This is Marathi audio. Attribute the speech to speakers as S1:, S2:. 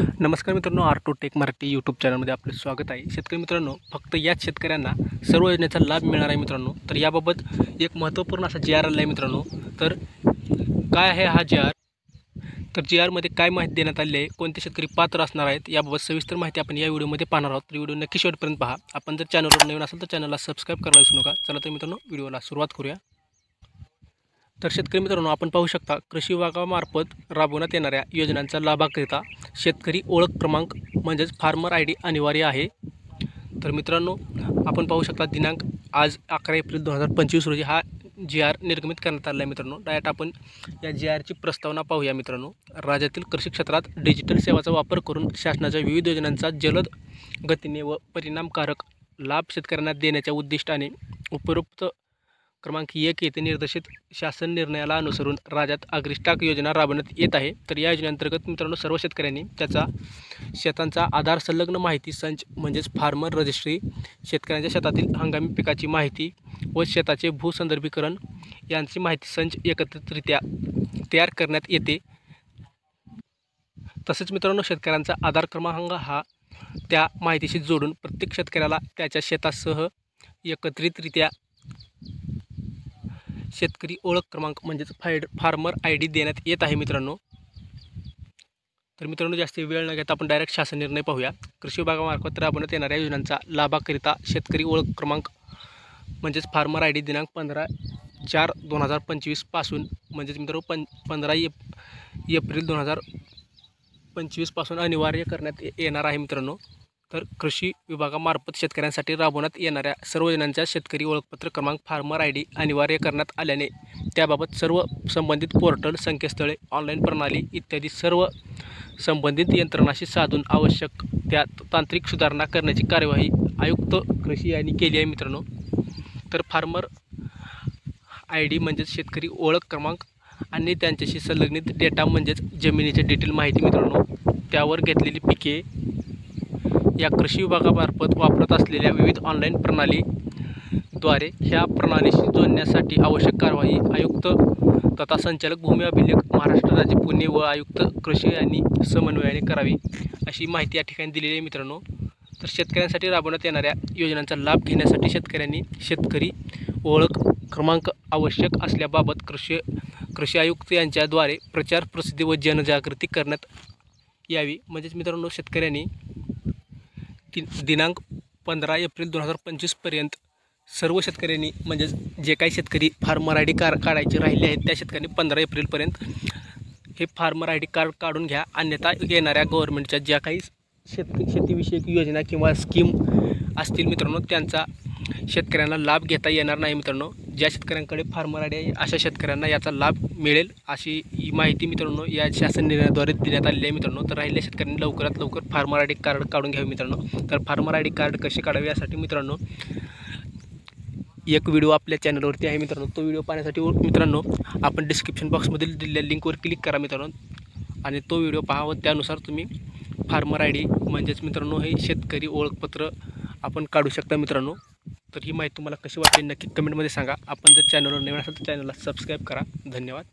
S1: नमस्कार मित्रांनो, R2 टेक मराठी यूट्यूब चॅनलमध्ये आपले स्वागत आहे। शेतकरी मित्रांनो, फक्त याच शेतकऱ्यांना सर्व योजनेचा लाभ मिळणार आहे मित्रांनो। तर याबाबत एक महत्त्वपूर्ण असा जी आर आला आहे मित्रांनो। तर काय आहे हा जी आर? तर जी आरमध्ये काय माहिती देण्यात आली आहे, कोणते शेतकरी पात्र असणार आहेत, याबाबत सविस्तर माहिती आपण या व्हिडिओमध्ये पाहणार आहोत। तर व्हिडिओ नक्की शेवटपर्यंत पहा। आपण जर चॅनलवर नवीन असाल तर चॅनलला सबस्क्राईब करायला विसरू नका। चला तर मित्रांनो, व्हिडिओला सुरुवात करूया। तर शेतकरी मित्रांनो, आपण पाहू शकता कृषी विभागामार्फत राबवण्यात येणाऱ्या योजनांचा लाभाकरिता शेतकरी ओळख क्रमांक म्हणजेच फार्मर आय डी अनिवार्य आहे। तर मित्रांनो, आपण पाहू शकता दिनांक आज 11 एप्रिल 2025 रोजी हा जी आर निर्गमित करण्यात आला आहे मित्रांनो। डायरेक्ट आपण या जी आरची प्रस्तावना पाहूया मित्रांनो। राज्यातील कृषी क्षेत्रात डिजिटल सेवाचा वापर करून शासनाच्या विविध योजनांचा जलद गतीने व परिणामकारक लाभ शेतकऱ्यांना देण्याच्या उद्दिष्टाने उपरोक्त क्रमांक 1 येथे निर्देशित शासन निर्णयाला अनुसरून राज्यात अग्रिस्टाक योजना राबवण्यात येत आहे। तर या योजनेअंतर्गत मित्रांनो, सर्व शेतकऱ्यांनी त्याचा शेतांचा आधार संलग्न माहिती संच म्हणजेच फार्मर रजिस्ट्री, शेतकऱ्यांच्या शेतातील हंगामी पिकाची माहिती व शेताचे भूसंदर्भीकरण यांची माहिती संच एकत्रितरित्या तयार करण्यात येते। तसेच मित्रांनो, शेतकऱ्यांचा आधार क्रमांक हा त्या माहितीशी जोडून प्रत्येक शेतकऱ्याला त्याच्या शेतासह एकत्रितरित्या शेतकरी ओळख क्रमांक म्हणजेच फार्मर आय डी देण्यात येत आहे मित्रांनो। तर मित्रांनो, जास्त वेळ न घेता आपण डायरेक्ट शासन निर्णय पाहूया। कृषी विभागामार्फत राबवण्यात येणाऱ्या योजनांचा लाभाकरिता शेतकरी ओळख क्रमांक म्हणजेच फार्मर आय डी दिनांक 15/4/2025 पासून म्हणजेच मित्रांनो 15 एप्रिल 2025 पासून अनिवार्य करण्यात येणार आहे मित्रांनो। तर कृषी विभागामार्फत शेतकऱ्यांसाठी राबवण्यात येणाऱ्या सर्व योजनांच्या शेतकरी ओळखपत्र क्रमांक फार्मर आय डी अनिवार्य करण्यात आल्याने त्याबाबत सर्व संबंधित पोर्टल, संकेतस्थळे, ऑनलाईन प्रणाली इत्यादी सर्व संबंधित यंत्रणाशी साधून आवश्यक त्या तांत्रिक सुधारणा करण्याची कार्यवाही आयुक्त कृषी यांनी केली आहे मित्रांनो। तर फार्मर आय डी म्हणजेच शेतकरी ओळख क्रमांक आणि त्यांच्याशी संलग्नित डेटा म्हणजेच जमिनीचे डिटेल माहिती मित्रांनो, त्यावर घेतलेली पिके या कृषी विभागामार्फत वापरत असलेल्या विविध ऑनलाईन प्रणालीद्वारे ह्या प्रणालीशी जोडण्यासाठी आवश्यक कार्यवाही आयुक्त तथा संचालक भूमी अभिलेख महाराष्ट्र राज्य पुणे व आयुक्त कृषी यांनी समन्वयाने करावी, अशी माहिती या ठिकाणी दिलेली आहे मित्रांनो। तर शेतकऱ्यांसाठी राबवण्यात येणाऱ्या योजनांचा लाभ घेण्यासाठी शेतकऱ्यांनी शेतकरी ओळख क्रमांक आवश्यक असल्याबाबत कृषी आयुक्त यांच्याद्वारे प्रचार, प्रसिद्धी व जनजागृती करण्यात यावी। म्हणजेच मित्रांनो, शेतकऱ्यांनी दिनांक 15 एप्रिल 2025 पर्यंत सर्व शेतकऱ्यांनी म्हणजेच जे काही शेतकरी फार्मर आय डी काढायचे राहिले आहेत त्या शेतकऱ्यांनी 15 एप्रिलपर्यंत हे फार्मर आय डी कार्ड काढून घ्या। अन्यथा येणाऱ्या गव्हर्नमेंटच्या ज्या काही शेतीविषयक योजना किंवा स्कीम असतील मित्रांनो, त्यांचा शेतकऱ्यांना लाभ घेता येणार नाही मित्रांनो। ज्या शेतकऱ्यांकडे फार्मर आय डी आहे अशा शेतकऱ्यांना याचा लाभ मिळेल, अशी माहिती मित्रांनो या शासन निर्णयाद्वारे देण्यात आलेली आहे मित्रांनो। तर राहिलेल्या शेतकऱ्यांनी लवकरात लवकर फार्मर आय डी कार्ड काढून घ्यावे मित्रांनो। तर फार्मर आय डी कार्ड कसे काढावे यासाठी मित्रांनो एक व्हिडिओ आपल्या चॅनलवरती आहे मित्रांनो। तो व्हिडिओ पाहण्यासाठी मित्रांनो आपण डिस्क्रिप्शन बॉक्समधील दिलेल्या लिंकवर क्लिक करा मित्रांनो आणि तो व्हिडिओ पहा व त्यानुसार तुम्ही फार्मर आय डी म्हणजेच मित्रांनो हे शेतकरी ओळखपत्र आपण काढू शकता मित्रांनो। तर ही माहिती तुम्हाला कशी वाटली नक्की कमेंटमध्ये सांगा। आपण जर चॅनलवर नवीन असाल तर चॅनलला सबस्क्राईब करा। धन्यवाद।